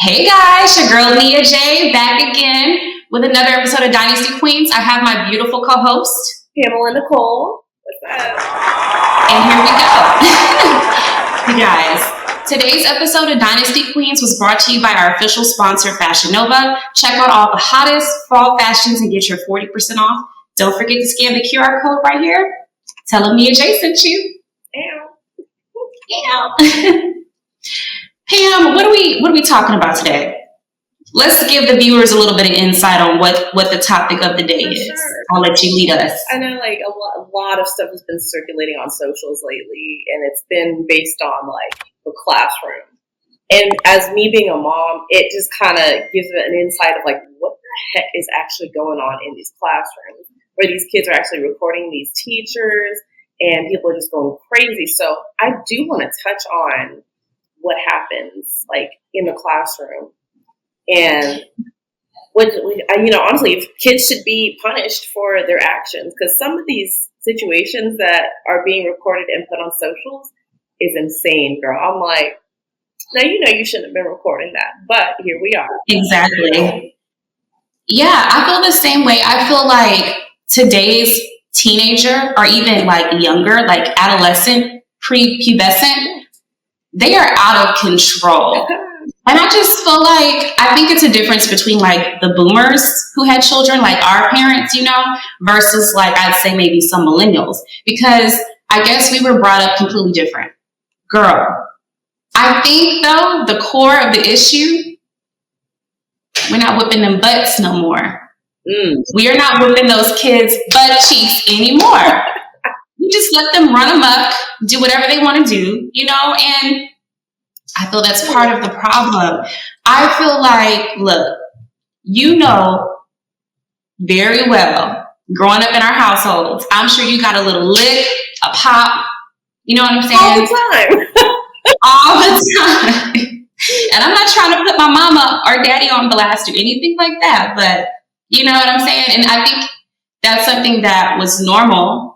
Hey guys, your girl Nia J back again with another episode of Dynasty Queens. I have my beautiful co-host, Pamela Nicole. What's up? And here we go. You guys, today's episode of Dynasty Queens was brought to you by our official sponsor, Fashion Nova. Check out all the hottest fall fashions and get your 40% off. Don't forget to scan the QR code right here. Tell them Nia J sent you. Ew. Pam, what are we talking about today? Let's give the viewers a little bit of insight on what the topic of the day is. Sure. I'll let you lead us. I know like a lot of stuff has been circulating on socials lately, and it's been based on like the classroom. And as me being a mom, it just kind of gives an insight of like what the heck is actually going on in these classrooms, where these kids are actually recording these teachers and people are just going crazy. So I do want to touch on what happens like in the classroom, and what honestly, if kids should be punished for their actions, because some of these situations that are being recorded and put on socials is insane, girl. I'm like, now you shouldn't have been recording that, but here we are. Exactly. Yeah, I feel the same way. I feel like today's teenager, or even like younger, like adolescent, prepubescent, they are out of control. And I just feel like, I think it's a difference between like the boomers who had children, like our parents, versus like I'd say maybe some millennials. Because I guess we were brought up completely different. Girl, I think though, the core of the issue, we're not whipping them butts no more. We are not whipping those kids' butt cheeks anymore. You just let them run amok, do whatever they want to do, and I feel that's part of the problem. I feel like, look, very well, growing up in our households, I'm sure you got a little lick, a pop, you know what I'm saying? All the time. All the time. And I'm not trying to put my mama or daddy on blast or anything like that, but you know what I'm saying? And I think that's something that was normal,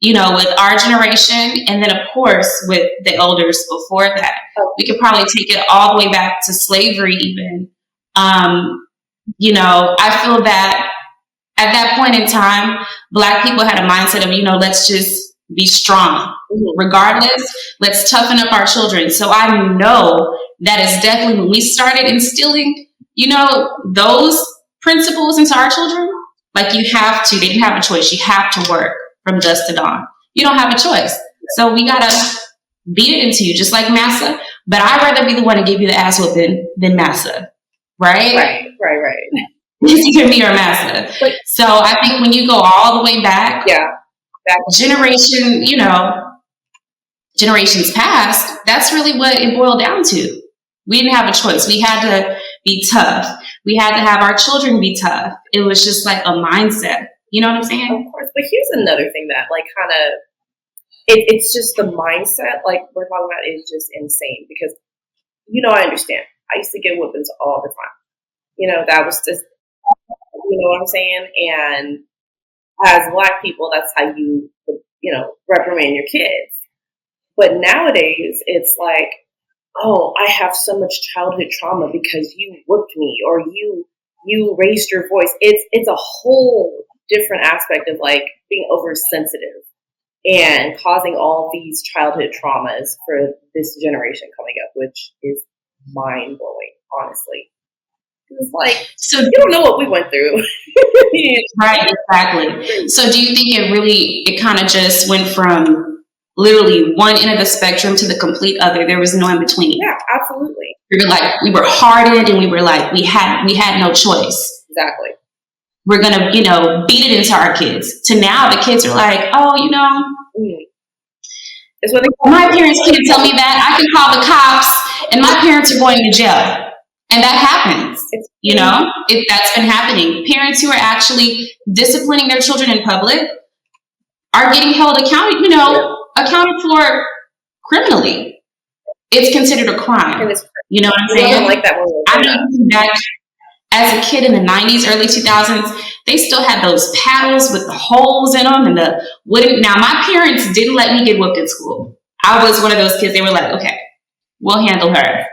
with our generation, and then of course with the elders before that. We could probably take it all the way back to slavery even. I feel that at that point in time, Black people had a mindset of, let's just be strong. Regardless, let's toughen up our children. So I know that is definitely when we started instilling, those principles into our children. Like they didn't have a choice. You have to work from dusk to dawn. You don't have a choice. So we got to beat it into you, just like massa. But I'd rather be the one to give you the ass whooping than massa. Right? Right. Either me or massa. So I think when you go all the way back, generations past, that's really what it boiled down to. We didn't have a choice. We had to be tough. We had to have our children be tough. It was just like a mindset. You know what I'm saying? Of course. But here's another thing that like kind of, it's just the mindset like we're talking about is just insane, because, I understand. I used to get whippings all the time. That was just, you know what I'm saying? And as Black people, that's how you, reprimand your kids. But nowadays it's like, oh, I have so much childhood trauma because you whipped me, or you raised your voice. It's a whole different aspect of like being oversensitive and causing all these childhood traumas for this generation coming up, which is mind blowing, honestly. It's like, so you don't know what we went through. Right, exactly. So do you think it kind of just went from literally one end of the spectrum to the complete other? There was no in between. Yeah, absolutely. We were hardened, and we were like, we had no choice. Exactly. We're going to, beat it into our kids. To now, the kids are like, oh, It's what my parents can't tell me that. I can call the cops, and my parents are going to jail. And that happens, that's been happening. Parents who are actually disciplining their children in public are getting held accounted for criminally. It's considered a crime. You know what I'm saying? I don't like that one. I know that as a kid in the 90s, early 2000s, they still had those paddles with the holes in them and the wooden. Now, my parents didn't let me get whooped in school. I was one of those kids. They were like, okay, we'll handle her.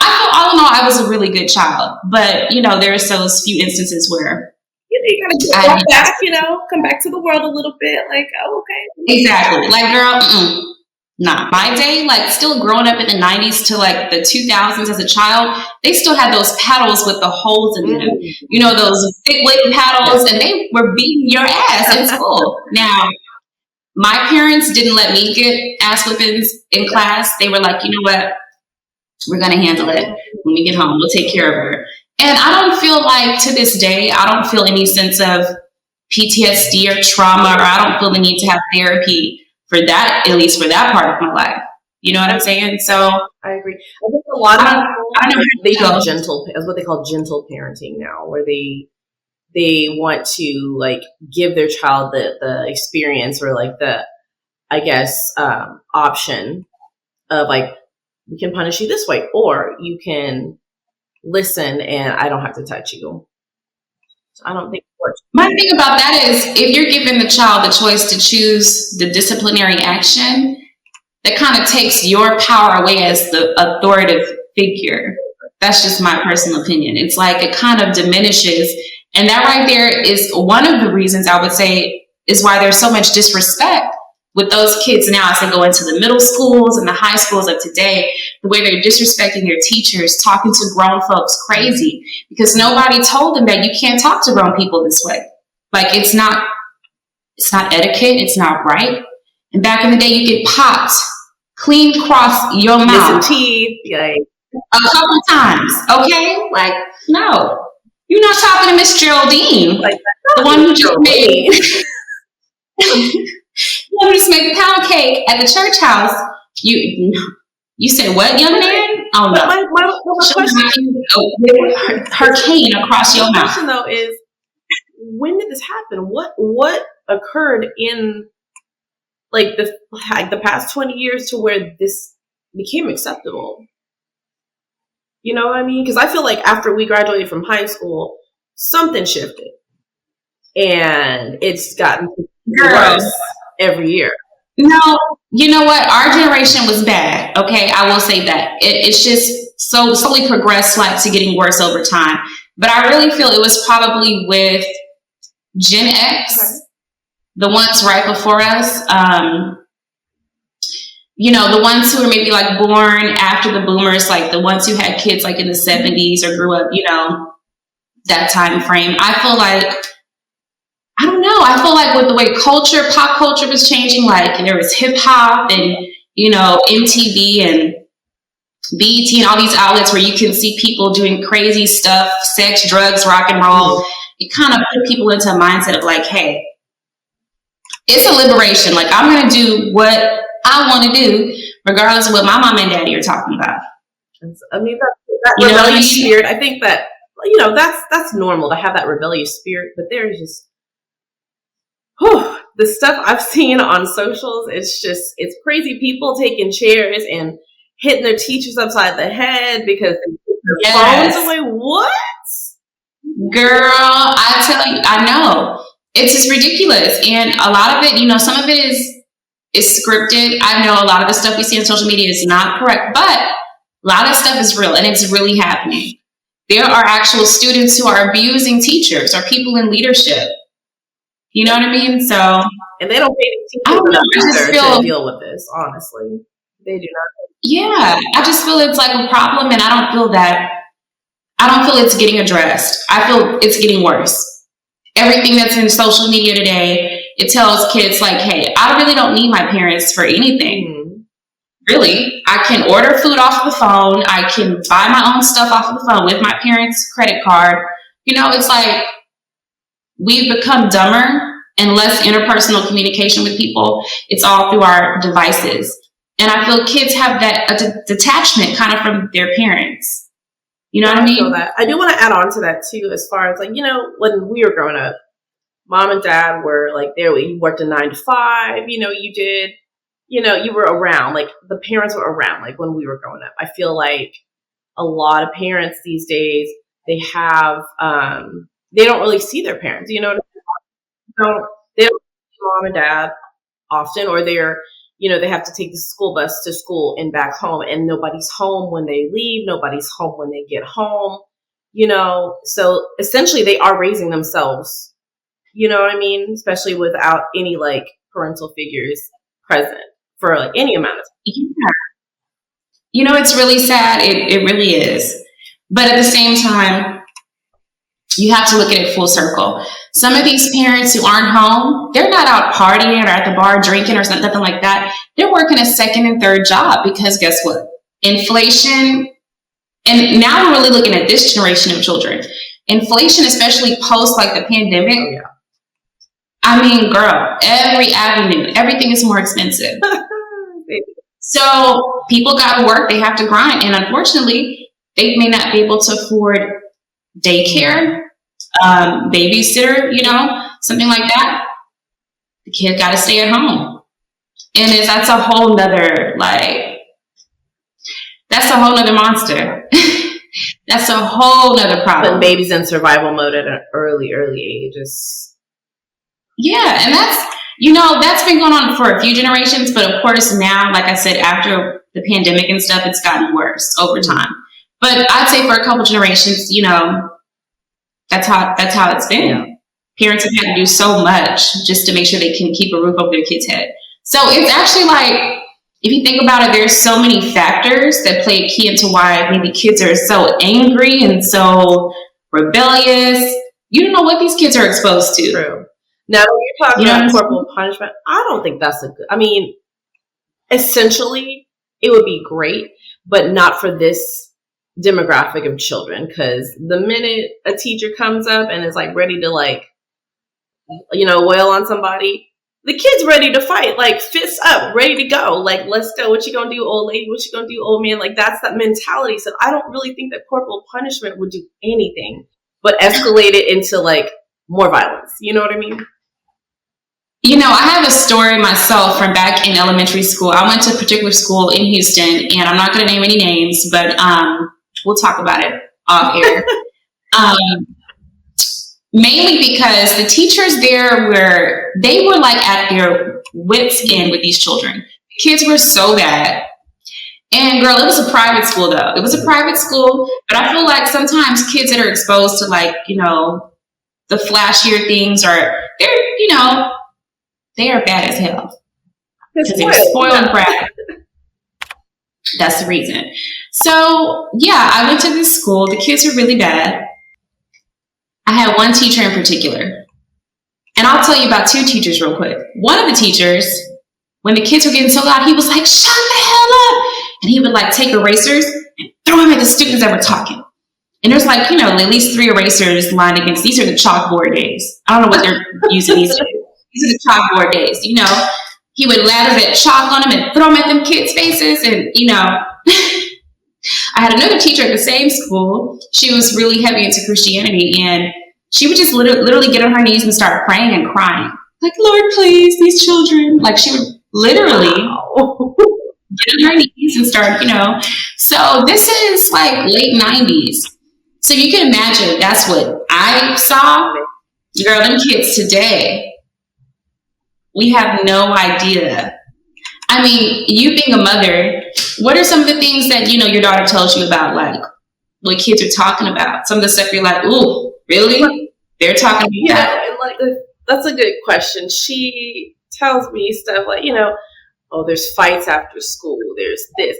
I feel all in all, I was a really good child. But, there's those few instances where You gotta go back, come back to the world a little bit. Like, oh, okay. Exactly. Like, girl, nah. My day, like, still growing up in the 90s to like the 2000s as a child, they still had those paddles with the holes in them. Those thick wooden paddles, and they were beating your ass in school. Now, my parents didn't let me get ass whippings in class. They were like, you know what? We're going to handle it when we get home. We'll take care of her. And I don't feel like, to this day, I don't feel any sense of PTSD or trauma, or I don't feel the need to have therapy for that, at least for that part of my life. You know what I'm saying? So I agree. I think a lot of people, they do gentle, is what they call gentle parenting now, where they want to like give their child the experience, or like the, I guess, option of like, we can punish you this way, or you can listen and I don't have to touch you. So I don't think it works. My thing about that is, if you're giving the child the choice to choose the disciplinary action, that kind of takes your power away as the authoritative figure. That's just my personal opinion. It's like it kind of diminishes. And that right there is one of the reasons I would say is why there's so much disrespect with those kids now as they go into the middle schools and the high schools of today, the way they're disrespecting their teachers, talking to grown folks crazy, because nobody told them that you can't talk to grown people this way. Like, it's not etiquette. It's not right. And back in the day, you get popped clean across your mouth. Missing teeth. Like, a couple times. Okay? Like, no. You're not talking to Miss Geraldine. Like, the one who just made the pound cake at the church house. You said what, young man? Oh no! My question, her cane across your mouth. My question though is, when did this happen? What occurred in like the past 20 years to where this became acceptable? You know what I mean? Because I feel like after we graduated from high school, something shifted, and it's gotten worse every year. No, you know what? Our generation was bad. Okay, I will say that it's just so slowly progressed, like, to getting worse over time. But I really feel it was probably with Gen X, the ones right before us. The ones who were maybe like born after the boomers, like the ones who had kids like in the 70s or grew up, that time frame. I feel like, I don't know. I feel like with the way pop culture was changing, like there was hip hop and, MTV and BET and all these outlets where you can see people doing crazy stuff, sex, drugs, rock and roll. It kind of put people into a mindset of like, hey, it's a liberation. Like, I'm going to do what I want to do, regardless of what my mom and daddy are talking about. I mean, that rebellious spirit, I think that, that's normal to have that rebellious spirit, but there's just, the stuff I've seen on socials, it's crazy. People taking chairs and hitting their teachers upside the head because they took their phones away. What? Girl, I tell you, I know. It's just ridiculous. And a lot of it, some of it is scripted. I know a lot of the stuff we see on social media is not correct, but a lot of stuff is real and it's really happening. There are actual students who are abusing teachers or people in leadership. You know what I mean? So, and they don't pay the teachers to deal with this. Honestly, they do not. Yeah, I just feel it's like a problem, and I don't feel it's getting addressed. I feel it's getting worse. Everything that's in social media today, it tells kids like, "Hey, I really don't need my parents for anything. Really, I can order food off the phone. I can buy my own stuff off of the phone with my parents' credit card." It's like, we've become dumber and less interpersonal communication with people. It's all through our devices. And I feel kids have that detachment kind of from their parents. You know what I mean? feel that. I do want to add on to that too, as far as like, when we were growing up, mom and dad were like there. You worked a 9 to 5, you did, you were around, like the parents were around, like when we were growing up. I feel like a lot of parents these days, they have, they don't really see their parents, they don't see mom and dad often, or they're they have to take the school bus to school and back home, and nobody's home when they leave. Nobody's home when they get home, so essentially they are raising themselves, you know what I mean? Especially without any like parental figures present for like any amount of time. Yeah. It's really sad. It really is. But at the same time, you have to look at it full circle. Some of these parents who aren't home, they're not out partying or at the bar drinking or something like that. They're working a second and third job because guess what? Inflation. And now we're really looking at this generation of children. Inflation, especially post like the pandemic. Oh, yeah. I mean, girl, every avenue, everything is more expensive. So people got to work. They have to grind. And unfortunately, they may not be able to afford daycare, babysitter, something like that. The kid got to stay at home. And that's a whole nother, that's a whole nother monster. That's a whole nother problem. Putting babies in survival mode at an early age is... Yeah, and that's been going on for a few generations, but of course now, like I said, after the pandemic and stuff, it's gotten worse over time. But I'd say for a couple generations, that's how it's been. Yeah. Parents have had to do so much just to make sure they can keep a roof over their kid's head. So it's actually like, if you think about it, there's so many factors that play a key into why maybe kids are so angry and so rebellious. You don't know what these kids are exposed to. True. Now, when you're talking about corporal punishment, I don't think that's essentially, it would be great, but not for this demographic of children. Because the minute a teacher comes up and is like ready to wail on somebody, the kid's ready to fight, like fists up, ready to go. Like, let's go. What you gonna do, old lady? What you gonna do, old man? Like, that's that mentality. So I don't really think that corporal punishment would do anything but escalate it into like more violence. You know what I mean? I have a story myself from back in elementary school. I went to a particular school in Houston, and I'm not going to name any names, but we'll talk about it off air. Mainly because the teachers there were like at their wits' end with these children. Kids were so bad. And girl, it was a private school though. It was a private school, but I feel like sometimes kids that are exposed to the flashier things they are bad as hell. Because they're spoiled brat. That's the reason. So, yeah, I went to this school. The kids were really bad. I had one teacher in particular. And I'll tell you about two teachers real quick. One of the teachers, when the kids were getting so loud, he was like, shut the hell up. And he would take erasers and throw them at the students that were talking. And there's at least 3 erasers lined against. These are the chalkboard days. I don't know what they're using these days. These are the chalkboard days, He would lather that chalk on them and throw them at them kids' faces. And, I had another teacher at the same school. She was really heavy into Christianity. And she would just literally get on her knees and start praying and crying. Like, Lord, please, these children. Like, she would literally get on her knees and start, So this is late 90s. So you can imagine that's what I saw. Girl, them kids today, we have no idea. I mean, you being a mother, what are some of the things that, your daughter tells you about, what kids are talking about? Some of the stuff you're like, ooh, really? They're talking about that? And that's a good question. She tells me stuff oh, there's fights after school. There's this.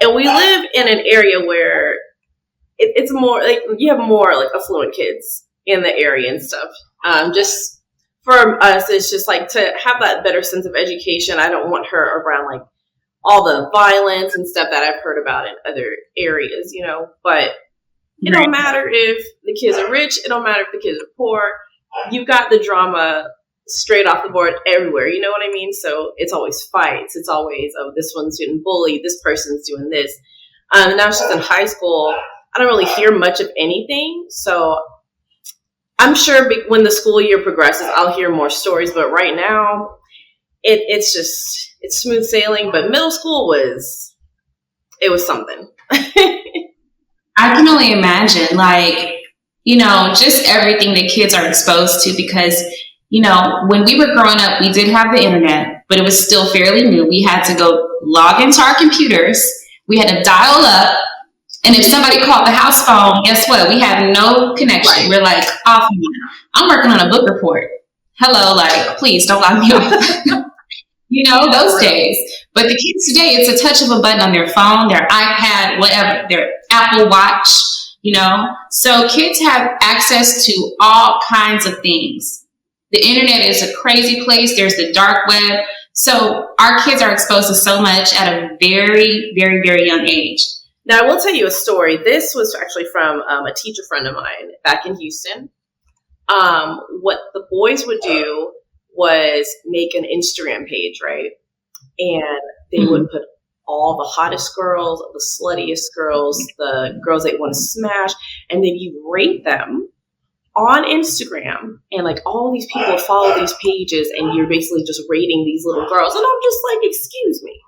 And we live in an area where it's more, you have more, affluent kids in the area and stuff. Just... For us, it's just to have that better sense of education. I don't want her around all the violence and stuff that I've heard about in other areas, But it don't matter if the kids are rich. It don't matter if the kids are poor. You've got the drama straight off the board everywhere. You know what I mean? So it's always fights. It's always, oh, this one's getting bullied. This person's doing this. Now she's in high school. I don't really hear much of anything. So I'm sure when the school year progresses, I'll hear more stories. But right now, it's smooth sailing. But middle school was something. I can only imagine, just everything that kids are exposed to because, when we were growing up, we did have the internet, but it was still fairly new. We had to go log into our computers. We had to dial up. And if somebody called the house phone, guess what? We had no connection. We're like, off. I'm working on a book report. Hello, like, please don't lock me off. You know, those days. But the kids today, it's a touch of a button on their phone, their iPad, whatever, their Apple Watch, you know. So kids have access to all kinds of things. The internet is a crazy place. There's the dark web. So our kids are exposed to so much at a very, very, very young age. Now, I will tell you a story. This was actually from a teacher friend of mine back in Houston. What the boys would do was make an Instagram page, right? And they would put all the hottest girls, the sluttiest girls, the girls they want to smash, and then you rate them on Instagram. And like all these people follow these pages, and you're basically just rating these little girls. And I'm just like, excuse me.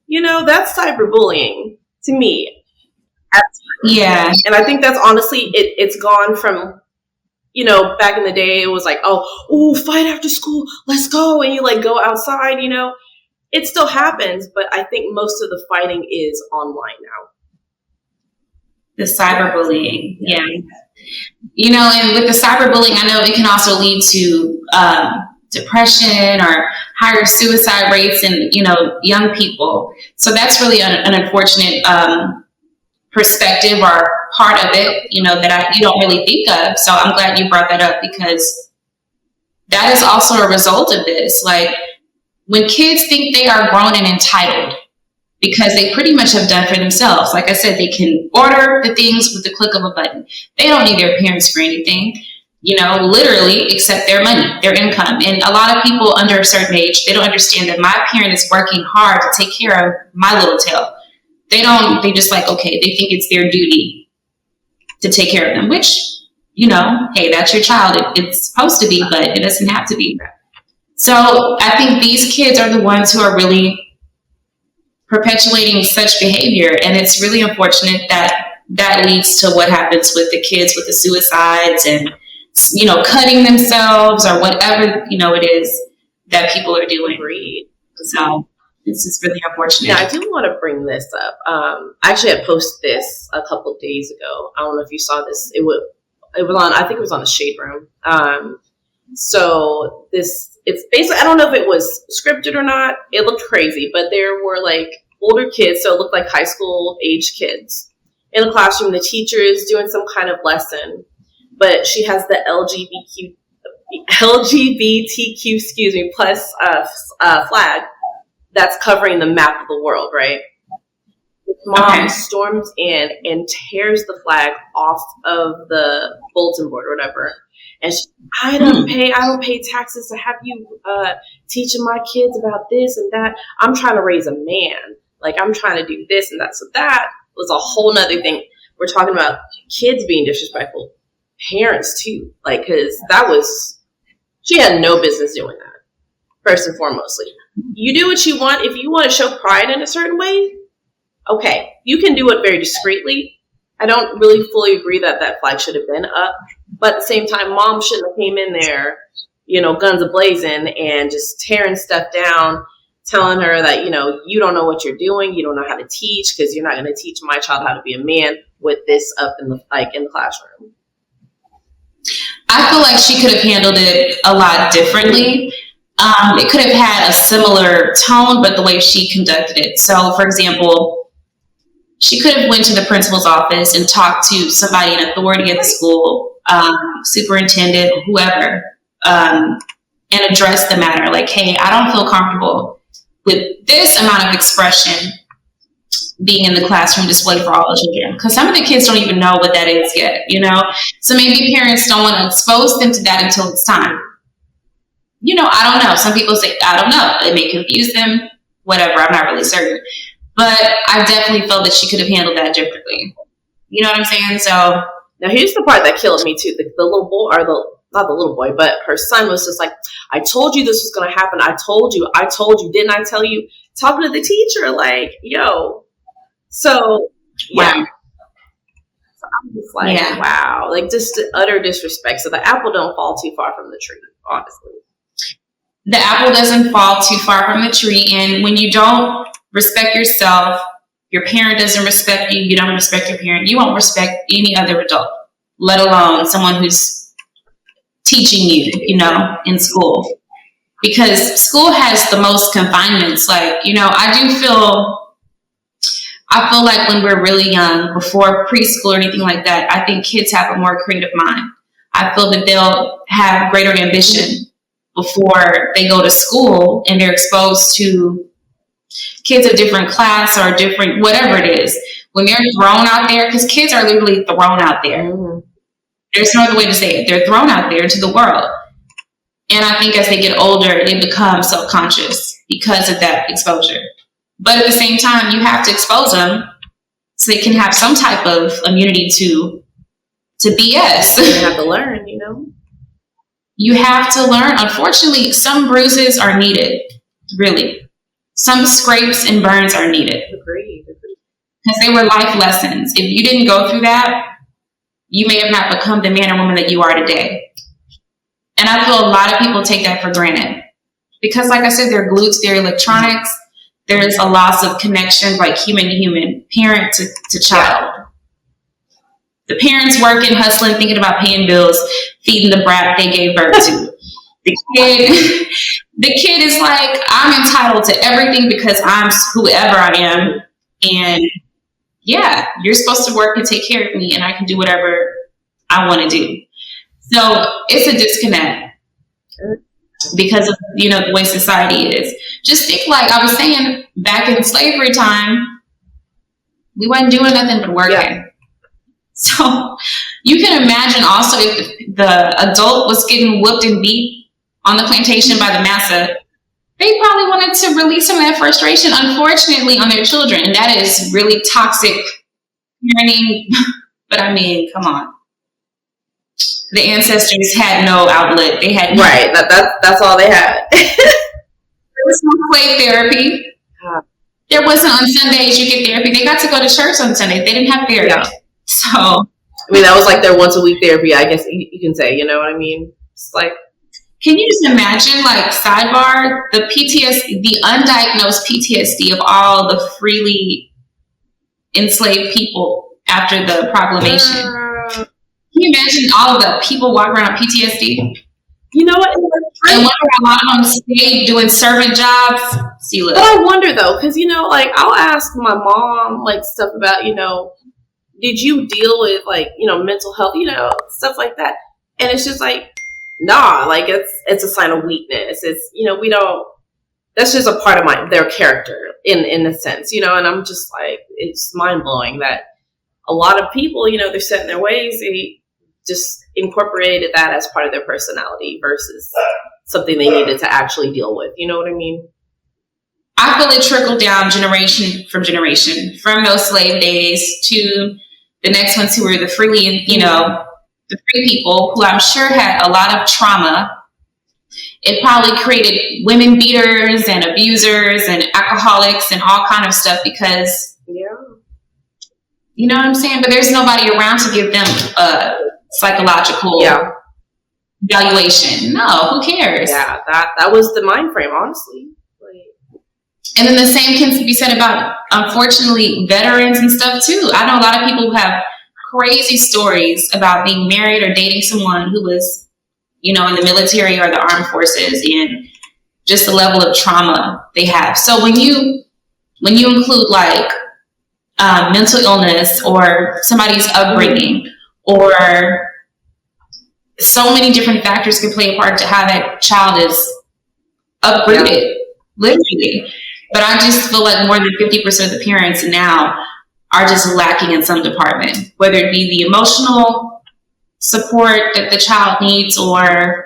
You know, that's cyberbullying to me. Yeah. And I think that's honestly, it's gone from, you know, back in the day, it was like, oh, fight after school, let's go. And you like go outside, you know, it still happens. But I think most of the fighting is online now. The cyberbullying. Yeah. You know, and with the cyberbullying, I know it can also lead to depression or higher suicide rates in, you know, young people. So that's really an unfortunate perspective or part of it, you know, that you don't really think of. So I'm glad you brought that up, because that is also a result of this. Like, when kids think they are grown and entitled because they pretty much have done for themselves. Like I said, they can order the things with the click of a button. They don't need their parents for anything, you know, literally, except their money, their income. And a lot of people under a certain age, they don't understand that my parent is working hard to take care of my little tail. They just like, okay, they think it's their duty to take care of them, which, you know, hey, that's your child. It's supposed to be, but it doesn't have to be. So I think these kids are the ones who are really perpetuating such behavior. And it's really unfortunate that leads to what happens with the kids with the suicides and, you know, cutting themselves or whatever, you know, it is that people are doing. So this is really unfortunate. Now, I do want to bring this up. I actually had posted this a couple of days ago. I don't know if you saw this. It was on, I think it was on the Shade Room. So it's basically, I don't know if it was scripted or not. It looked crazy, but there were like older kids. So it looked like high school age kids in the classroom. The teacher is doing some kind of lesson, but she has the LGBTQ, plus flag that's covering the map of the world, right? Mom storms in and tears the flag off of the bulletin board or whatever. And she, I don't pay taxes to have you teaching my kids about this and that. I'm trying to raise a man. Like, I'm trying to do this and that. So that was a whole nother thing. We're talking about kids being disrespectful. Parents too. Like, cause she had no business doing that. First and foremostly. You do what you want. If you want to show pride in a certain way, okay, you can do it very discreetly. I don't really fully agree that flag should have been up. But at the same time, mom shouldn't have came in there, you know, guns a-blazing and just tearing stuff down, telling her that, you know, you don't know what you're doing. You don't know how to teach because you're not going to teach my child how to be a man with this up in the classroom. I feel like she could have handled it a lot differently. It could have had a similar tone, but the way she conducted it. So, for example, she could have went to the principal's office and talked to somebody in authority at the school, superintendent, whoever, and addressed the matter. Like, hey, I don't feel comfortable with this amount of expression being in the classroom display for all the children. Because some of the kids don't even know what that is yet, you know? So maybe parents don't want to expose them to that until it's time. You know, I don't know. Some people say, I don't know. It may confuse them, whatever. I'm not really certain. But I definitely felt that she could have handled that differently. You know what I'm saying? So now here's the part that killed me too. The little boy, or not the little boy, but her son was just like, I told you this was going to happen. I told you. Didn't I tell you? Talking to the teacher, like, yo. So, yeah. Wow. So I'm just like, wow. Like, just utter disrespect. So the apple don't fall too far from the tree, honestly. the apple doesn't fall too far from the tree. And when you don't respect yourself, your parent doesn't respect you, you don't respect your parent, you won't respect any other adult, let alone someone who's teaching you, in school. Because school has the most confinements. Like, I feel like when we're really young, before preschool or anything like that, I think kids have a more creative mind. I feel that they'll have greater ambition before they go to school and they're exposed to kids of different class or different, whatever it is. When they're thrown out there, because kids are literally thrown out there. Mm-hmm. There's no other way to say it. They're thrown out there into the world. And I think as they get older, they become self-conscious because of that exposure. But at the same time, you have to expose them so they can have some type of immunity to BS. You have to learn, You have to learn. Unfortunately, some bruises are needed, really. Some scrapes and burns are needed. Agreed. Because they were life lessons. If you didn't go through that, you may have not become the man or woman that you are today. And I feel a lot of people take that for granted. Because like I said, they're glued to their electronics. There's a loss of connection, like human to human, parent to child. The parents working, hustling, thinking about paying bills, feeding the brat they gave birth to. The kid is like, I'm entitled to everything because I'm whoever I am. And yeah, you're supposed to work and take care of me and I can do whatever I want to do. So it's a disconnect because of, the way society is. Just think, like I was saying, back in slavery time, we wasn't doing nothing but working. Yeah. So you can imagine also if the adult was getting whooped and beat on the plantation by the massa, they probably wanted to release some of that frustration, unfortunately, on their children. And that is really toxic parenting. But I mean, come on. The ancestors had no outlet. They had right. That's all they had. There was no play therapy. There wasn't on Sundays you get therapy. They got to go to church on Sundays. They didn't have therapy. Yeah. So I mean, that was like their once a week therapy, I guess you can say, you know what I mean? It's like, can you just imagine, like, sidebar, the PTSD, the undiagnosed PTSD of all the freely enslaved people after the proclamation? Can you imagine all of the people walking around with PTSD? You know what? And wonder how a lot of them stayed doing servant jobs. See, look. But I wonder, though, because, like, I'll ask my mom, like, stuff about, did you deal with, like, mental health, stuff like that. And it's just like, nah, like, it's a sign of weakness. It's, we don't, that's just a part of their character in a sense, and I'm just like, it's mind blowing that a lot of people, they're set in their ways. They just incorporated that as part of their personality versus something they needed to actually deal with. You know what I mean? I feel it trickled down generation, from those slave days to the next ones who were the freely, the free people who I'm sure had a lot of trauma. It probably created women beaters and abusers and alcoholics and all kind of stuff because, you know what I'm saying? But there's nobody around to give them a psychological evaluation. No, who cares? Yeah, that was the mind frame, honestly. And then the same can be said about, unfortunately, veterans and stuff too. I know a lot of people who have crazy stories about being married or dating someone who was, in the military or the armed forces, and just the level of trauma they have. So when you include like mental illness or somebody's upbringing, or so many different factors can play a part to how that child is uprooted, literally. But I just feel like more than 50% of the parents now are just lacking in some department, whether it be the emotional support that the child needs or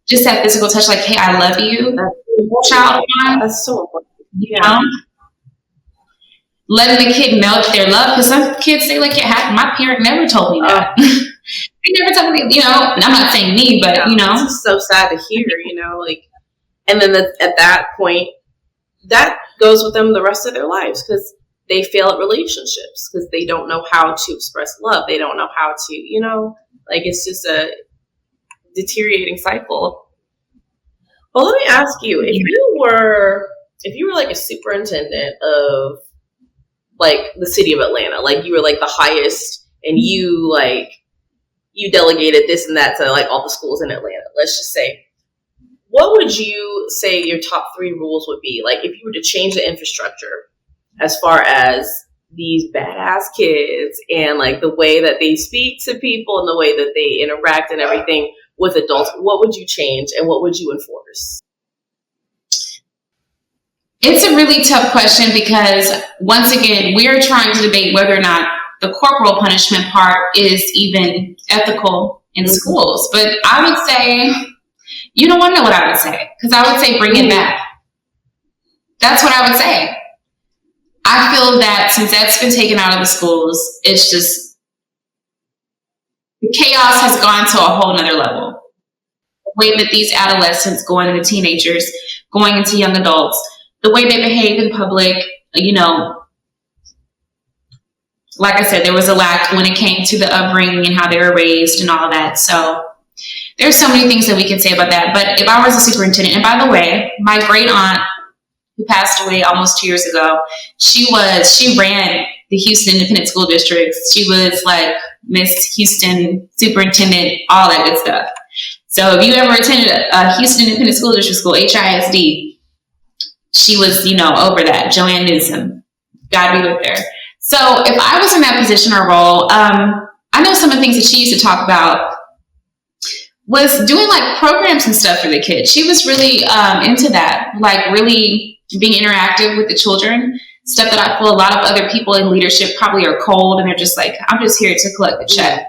just that physical touch, like, hey, I love you, child. That's so important. Letting the kid melt their love, because some kids say, like, my parent never told me that. They never told me, and I'm not saying me, but, It's so sad to hear, like, and then at that point, that goes with them the rest of their lives because they fail at relationships because they don't know how to express love. They don't know how to, like, it's just a deteriorating cycle. Well, let me ask you, if you were like a superintendent of like the city of Atlanta, like you were like the highest, and you delegated this and that to like all the schools in Atlanta. Let's just say, what would you say your top 3 rules would be? Like if you were to change the infrastructure as far as these badass kids and like the way that they speak to people and the way that they interact and everything with adults, what would you change and what would you enforce? It's a really tough question because, once again, we're trying to debate whether or not the corporal punishment part is even ethical in schools. But I would say, you don't want to know what I would say, because I would say bring it back. That's what I would say. I feel that since that's been taken out of the schools, it's just, the chaos has gone to a whole nother level. The way that these adolescents, going into teenagers, going into young adults, the way they behave in public, you know, like I said, there was a lack when it came to the upbringing and how they were raised and all that. So there's so many things that we can say about that. But if I was a superintendent, and by the way, my great aunt, who passed away almost 2 years ago, she ran the Houston Independent School District. She was like Miss Houston Superintendent, all that good stuff. So if you ever attended a Houston Independent School District school, HISD, she was, you know, over that. Joanne Newsom, God be with her. So if I was in that position or role, I know some of the things that she used to talk about was doing like programs and stuff for the kids. She was really into that, like really being interactive with the children, stuff that I feel a lot of other people in leadership probably are cold and they're just like, I'm just here to collect the check.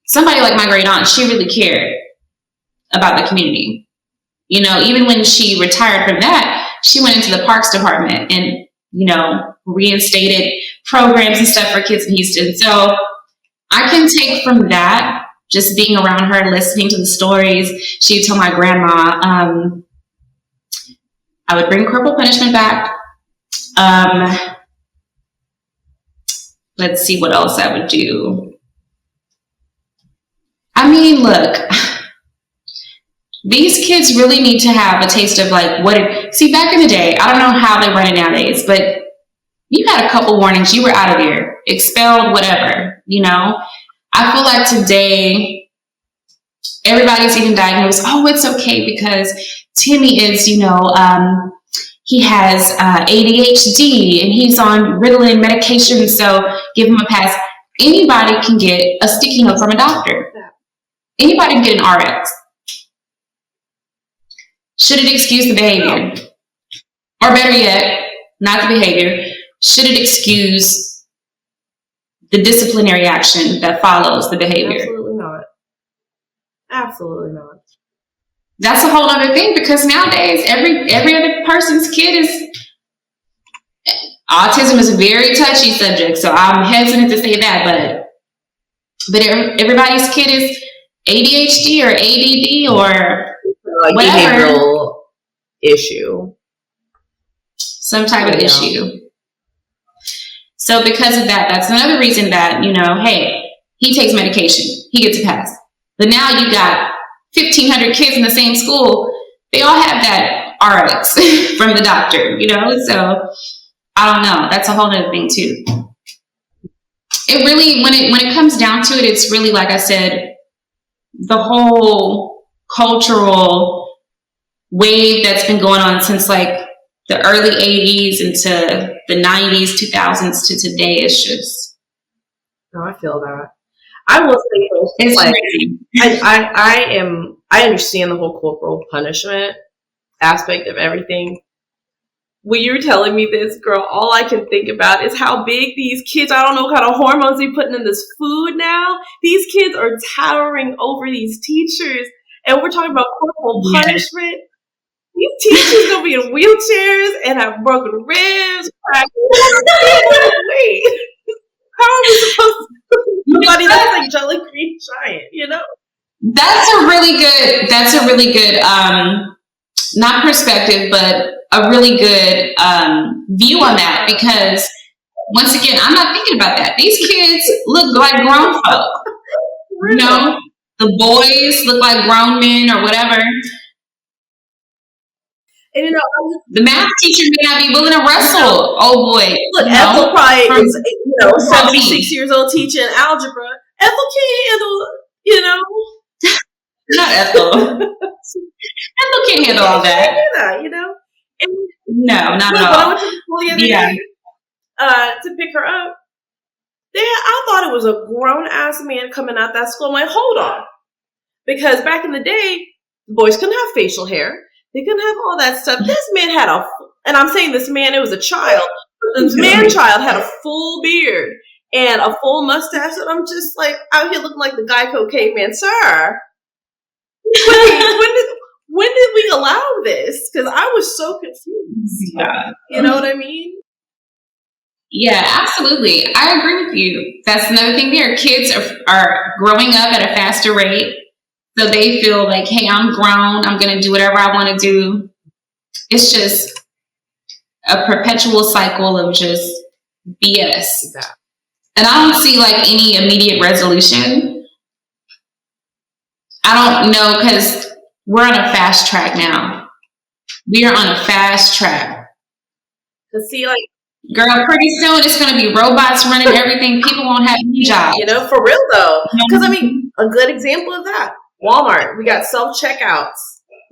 Somebody like my great aunt, she really cared about the community. You know, even when she retired from that, she went into the parks department and, you know, reinstated programs and stuff for kids in Houston. So I can take from that, just being around her, listening to the stories. She would tell my grandma, I would bring corporal punishment back. Let's see what else I would do. I mean, look, these kids really need to have a taste of like see, back in the day, I don't know how they run it nowadays, but you had a couple warnings, you were out of here, expelled, whatever, you know. I feel like today, everybody's even diagnosed, oh, it's okay because Timmy is, you know, he has ADHD and he's on Ritalin medication, so give him a pass. Anybody can get a sticky note from a doctor. Anybody can get an RX. Should it excuse the behavior? Or better yet, not the behavior, should it excuse the disciplinary action that follows the behavior? Absolutely not. Absolutely not. That's a whole other thing, because nowadays every other person's kid is, autism is a very touchy subject, so I'm hesitant to say that, but everybody's kid is ADHD or ADD or like whatever. Behavioral issue. Some type of issue. So because of that, that's another reason that, you know, hey, he takes medication, he gets a pass. But now you got 1,500 kids in the same school. They all have that RX from the doctor, you know? So I don't know. That's a whole other thing too. It really, when it comes down to it, it's really, like I said, the whole cultural wave that's been going on since like the early 80s into the 90s, 2000s to today is just. No, I feel that. I will say it's like, crazy. I understand the whole corporal punishment aspect of everything. When you're telling me this, girl, all I can think about is how big these kids, I don't know what kind of hormones they're putting in this food now. These kids are towering over these teachers. And we're talking about corporal punishment. These teachers gonna be in wheelchairs and have broken ribs. Wait, how are we supposed to somebody that's like Jelly Green Giant, you know? That's a really good not perspective, but a really good view on that, because once again, I'm not thinking about that. These kids look like grown folk. You know, the boys look like grown men or whatever. And the math teacher may not be willing to wrestle. Oh boy. Look, Ethel probably is 76 years old teaching algebra. Ethel can't handle, Not Ethel. Ethel can't handle all that. And no, not at all. When I went to the school the other day to pick her up, I thought it was a grown-ass man coming out that school. I'm like, hold on. Because back in the day, boys couldn't have facial hair. They couldn't have all that stuff. This man had and I'm saying this man, it was a child, but this man-child had a full beard and a full mustache. And I'm just like, out here looking like the Geico caveman. Sir, when did we allow this? Because I was so confused. Yeah. You know what I mean? Yeah, absolutely. I agree with you. That's another thing there. Kids are growing up at a faster rate. So they feel like, hey, I'm grown. I'm going to do whatever I want to do. It's just a perpetual cycle of just BS. And I don't see like any immediate resolution. I don't know, because we're on a fast track now. We are on a fast track. To see, like, girl, pretty soon it's going to be robots running everything. People won't have any jobs. For real though. Because a good example of that. Walmart, we got self-checkouts.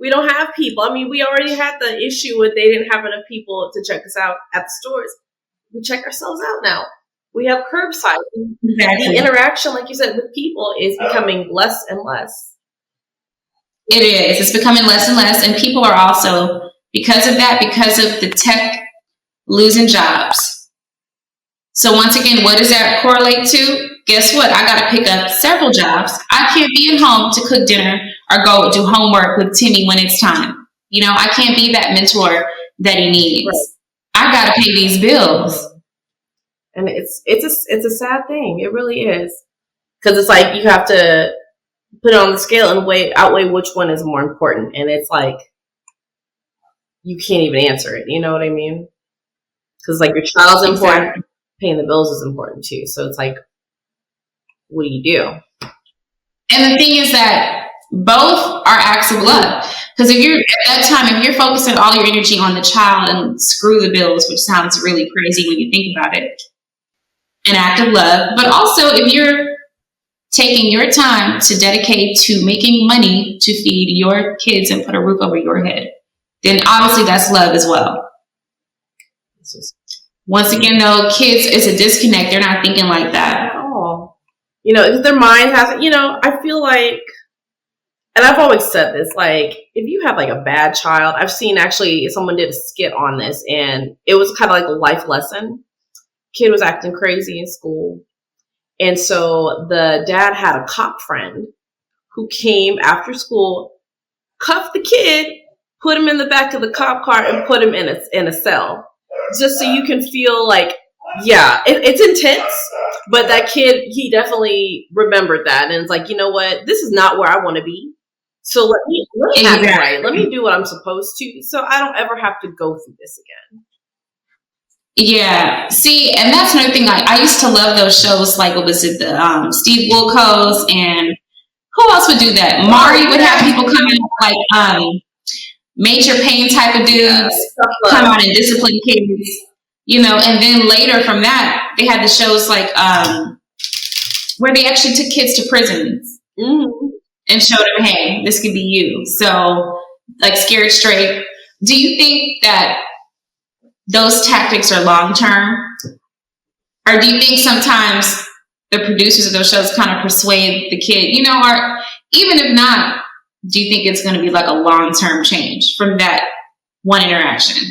We don't have people. We already had the issue with they didn't have enough people to check us out at the stores. We check ourselves out now. We have curbside. Exactly. The interaction, like you said, with people is becoming less and less. It is. It's becoming less and less. And people are also, because of the tech, losing jobs. So once again, what does that correlate to? Guess what? I got to pick up several jobs. I can't be at home to cook dinner or go do homework with Timmy when it's time. I can't be that mentor that he needs. Right. I got to pay these bills. And it's a sad thing. It really is. Because it's like you have to put it on the scale and outweigh which one is more important. And it's like you can't even answer it. You know what I mean? Because like your child's important. Exactly. Paying the bills is important too. So it's like, what do you do? And the thing is that both are acts of love. Because if you're focusing all your energy on the child and screw the bills, which sounds really crazy when you think about it, an act of love. But also if you're taking your time to dedicate to making money to feed your kids and put a roof over your head, then obviously that's love as well. Once again, though, kids, it's a disconnect. They're not thinking like that. Oh. Because their mind hasn't, I feel like, and I've always said this, like, if you have like a bad child, I've seen actually someone did a skit on this and it was kind of like a life lesson. Kid was acting crazy in school. And so the dad had a cop friend who came after school, cuffed the kid, put him in the back of the cop car and put him in a cell. Just so you can feel like, yeah, it's intense, but that kid, he definitely remembered that. And it's like, you know what? This is not where I want to be. So let me act right. Let me do what I'm supposed to. So I don't ever have to go through this again. Yeah. See, and that's another thing. I used to love those shows. Like, what was it? The Steve Wilkos, and who else would do that? Mari would have people come in like Major Pain type of dudes come out and discipline kids, and then later from that, they had the shows like where they actually took kids to prisons and showed them, hey, this could be you. So, like Scared Straight. Do you think that those tactics are long-term? Or do you think sometimes the producers of those shows kind of persuade the kid, or even if not, do you think it's going to be like a long-term change from that one interaction?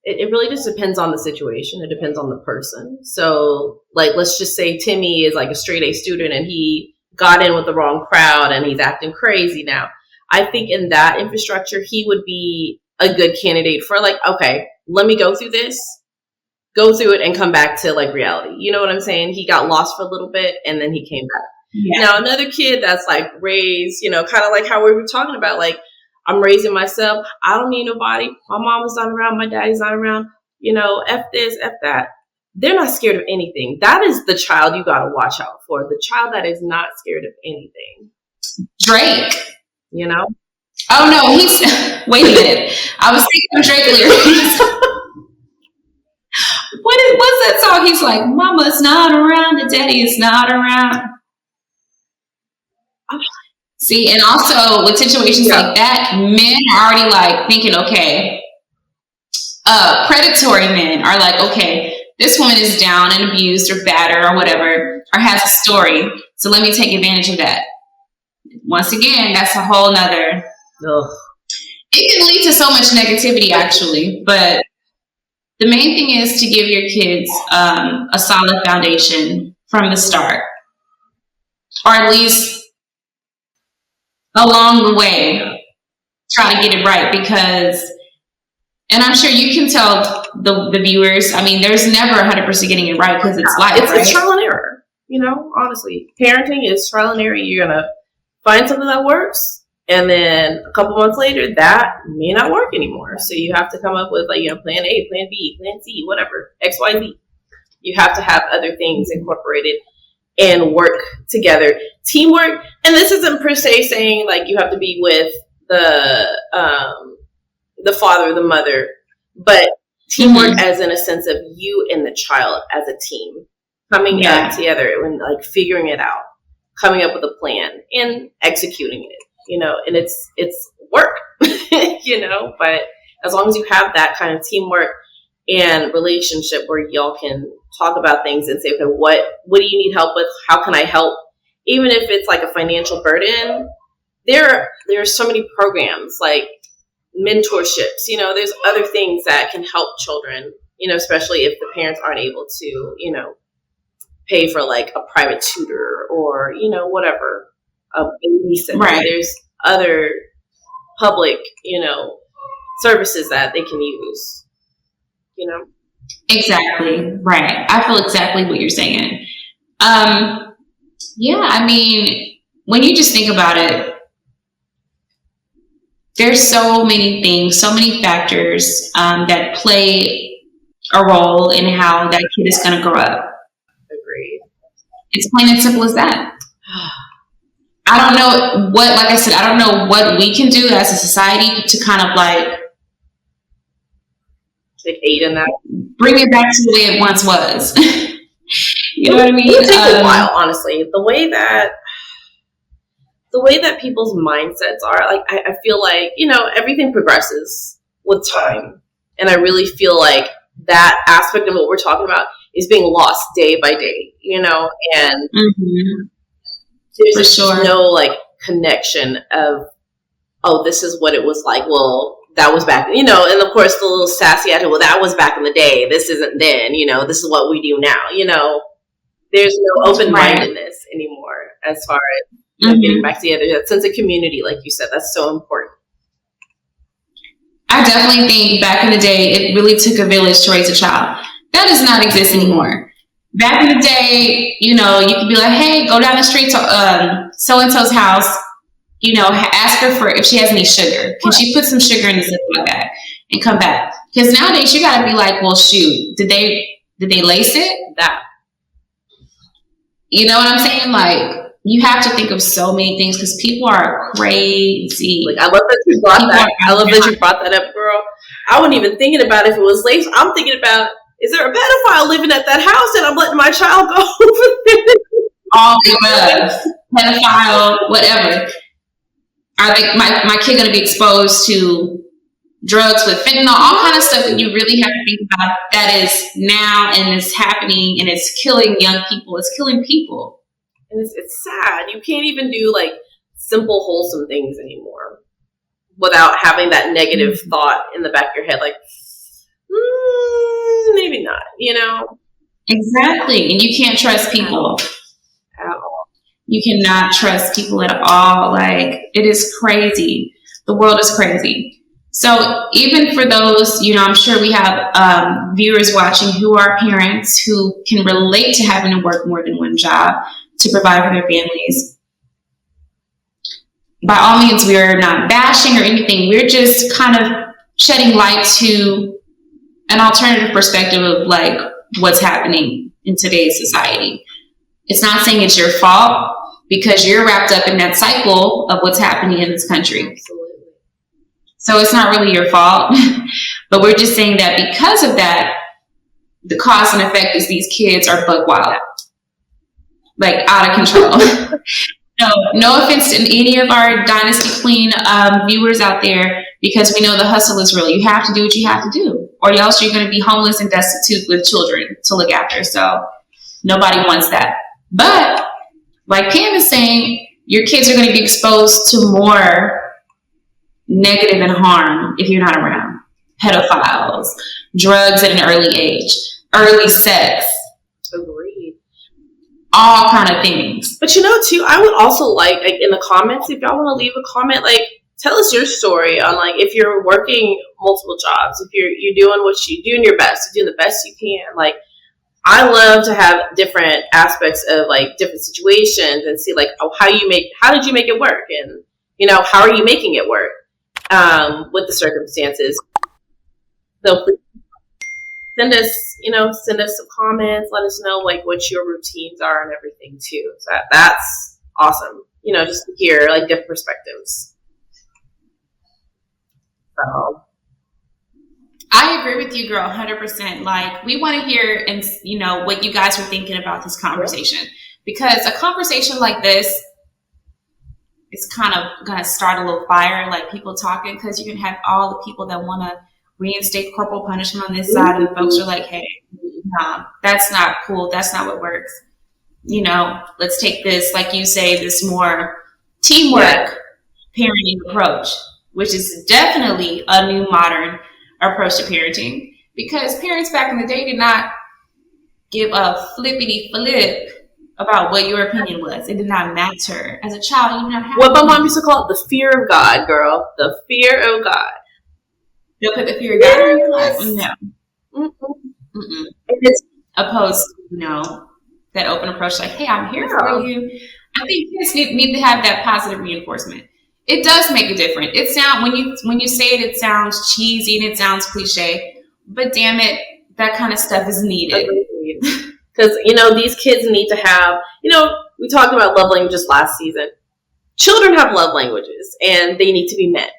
It really just depends on the situation. It depends on the person. So, like, let's just say Timmy is like a straight A student and he got in with the wrong crowd and he's acting crazy now. I think in that infrastructure, he would be a good candidate for like, okay, let me go through it and come back to like reality. You know what I'm saying? He got lost for a little bit and then he came back. Yeah. Now, another kid that's like raised, kind of like how we were talking about, like, I'm raising myself. I don't need nobody. My mama's not around. My daddy's not around. F this, F that. They're not scared of anything. That is the child you got to watch out for. The child that is not scared of anything. Drake. Oh no, he's wait a minute. I was thinking of Drake lyrics. What's that song? He's like, Mama's not around, and Daddy is not around. See, and also with situations like that, men are already like thinking, okay, predatory men are like, okay, this woman is down and abused or battered or whatever, or has a story, so let me take advantage of that. Once again, that's a whole nother. It can lead to so much negativity, actually, but the main thing is to give your kids a solid foundation from the start, or at least along the way, try to get it right, because, and I'm sure you can tell the viewers, I mean, there's never 100% getting it right because it's life, right? It's trial and error, honestly. Parenting is trial and error. You're going to find something that works, and then a couple months later, that may not work anymore. So you have to come up with, plan A, plan B, plan C, whatever, X, Y, Z. You have to have other things incorporated and work together. Teamwork, and this isn't per se saying you have to be with the father or the mother, but teamwork as in a sense of you and the child as a team coming up together and figuring it out, coming up with a plan and executing it, and it's work, but as long as you have that kind of teamwork and relationship where y'all can talk about things and say, okay, what do you need help with? How can I help? Even if it's a financial burden, there are so many programs like mentorships, there's other things that can help children, especially if the parents aren't able to, pay for a private tutor or, whatever, a babysitter. Right. There's other public, services that they can use, Exactly. Right. I feel exactly what you're saying. Yeah, I mean, when you just think about it, there's so many things, so many factors that play a role in how that kid is going to grow up. Agreed. It's plain and simple as that. I don't know like I said, I don't know what we can do as a society to kind of aid in that. Bring it back to the way it once was. You know what I mean? It takes a while, honestly. The way that people's mindsets are, I feel everything progresses with time. And I really feel like that aspect of what we're talking about is being lost day by day, and there's just no connection of, oh, this is what it was like. Well, that was back, and of course the little sassy attitude, well, that was back in the day. This isn't then, this is what we do now, There's no open-mindedness anymore as far as getting back together. That sense of community, like you said, that's so important. I definitely think back in the day, it really took a village to raise a child. That does not exist anymore. Back in the day, you could be like, hey, go down the street to so-and-so's house, ask her for if she has any sugar. Can she put some sugar in the Ziploc bag and come back? Because nowadays you got to be like, well, shoot, did they lace it? That. You know what I'm saying? You have to think of so many things because people are crazy. I love that you brought that. I love that you brought that up, girl. I wasn't even thinking about if it was laced. I'm thinking about, is there a pedophile living at that house and I'm letting my child go over there? All the above. Pedophile, whatever. Are my kid going to be exposed to drugs with fentanyl? All kind of stuff that you really have to think about that is now and is happening and it's killing young people. It's killing people. And it's sad. You can't even do simple, wholesome things anymore without having that negative thought in the back of your head, maybe not, Exactly. And you can't trust people at all. You cannot trust people at all. It is crazy. The world is crazy. So even for those, I'm sure we have viewers watching who are parents who can relate to having to work more than one job to provide for their families. By all means, we are not bashing or anything. We're just kind of shedding light to an alternative perspective of what's happening in today's society. It's not saying it's your fault because you're wrapped up in that cycle of what's happening in this country. Absolutely. So it's not really your fault. But we're just saying that because of that, the cause and effect is these kids are buck wild, like out of control. No offense to any of our Dynasty Queen viewers out there, because we know the hustle is real. You have to do what you have to do, or else you're going to be homeless and destitute with children to look after. So nobody wants that. But like Pam is saying, your kids are going to be exposed to more negative and harm if you're not around. Pedophiles, drugs at an early age, early sex. Agreed. All kind of things. But too, I would also like in the comments, if y'all want to leave a comment, like tell us your story on like if you're working multiple jobs, if you're doing doing your best, you're doing the best you can. Like I love to have different aspects of like different situations and see like how did you make it work, and how are you making it work with the circumstances. So please send us some comments. Let us know like what your routines are and everything too. So that's awesome. Just to hear like different perspectives. So I agree with you, girl, 100%. Like we want to hear and what you guys were thinking about this conversation, because a conversation like this is kind of gonna start a little fire, like people talking, because you can have all the people that want to reinstate corporal punishment on this side, and folks are like, hey, nah, that's not cool, that's not what works. Let's take this, like you say, this more teamwork parenting approach, which is definitely a new modern approach to parenting, because parents back in the day did not give a flippity flip about what your opinion was. It did not matter. As a child, you did not have what my mom used to call it, the fear of God, girl. The fear of God. They'll put the fear of God in your life. No. It's opposed to, that open approach, like, hey, I'm here for you. I think kids need to have that positive reinforcement. It does make a difference. It sounds, when you say it, it sounds cheesy and it sounds cliche, but damn it, that kind of stuff is needed. Because, these kids need to have, we talked about love languages last season. Children have love languages and they need to be met.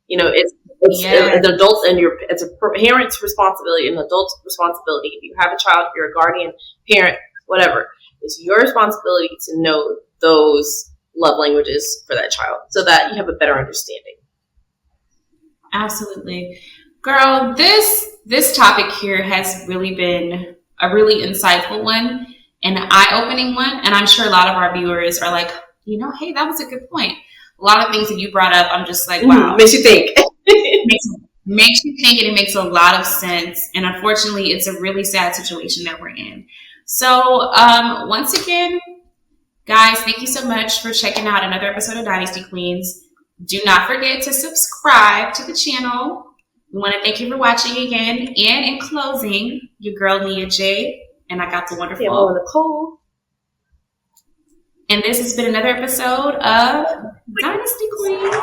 It's an adult, and it's a parent's responsibility, an adult's responsibility. If you have a child, if you're a guardian, parent, whatever, it's your responsibility to know those love languages for that child so that you have a better understanding. Absolutely. Girl, this topic here has really been a really insightful one, an eye-opening one, and I'm sure a lot of our viewers are like, hey, that was a good point. A lot of things that you brought up, I'm just like, wow. Makes you think. makes you think, and it makes a lot of sense. And unfortunately, it's a really sad situation that we're in. So once again, guys, thank you so much for checking out another episode of Dynasty Queens. Do not forget to subscribe to the channel. We want to thank you for watching again. And in closing, your girl Nia J, and I got the wonderful Pamela Nicole. And this has been another episode of Dynasty Queens.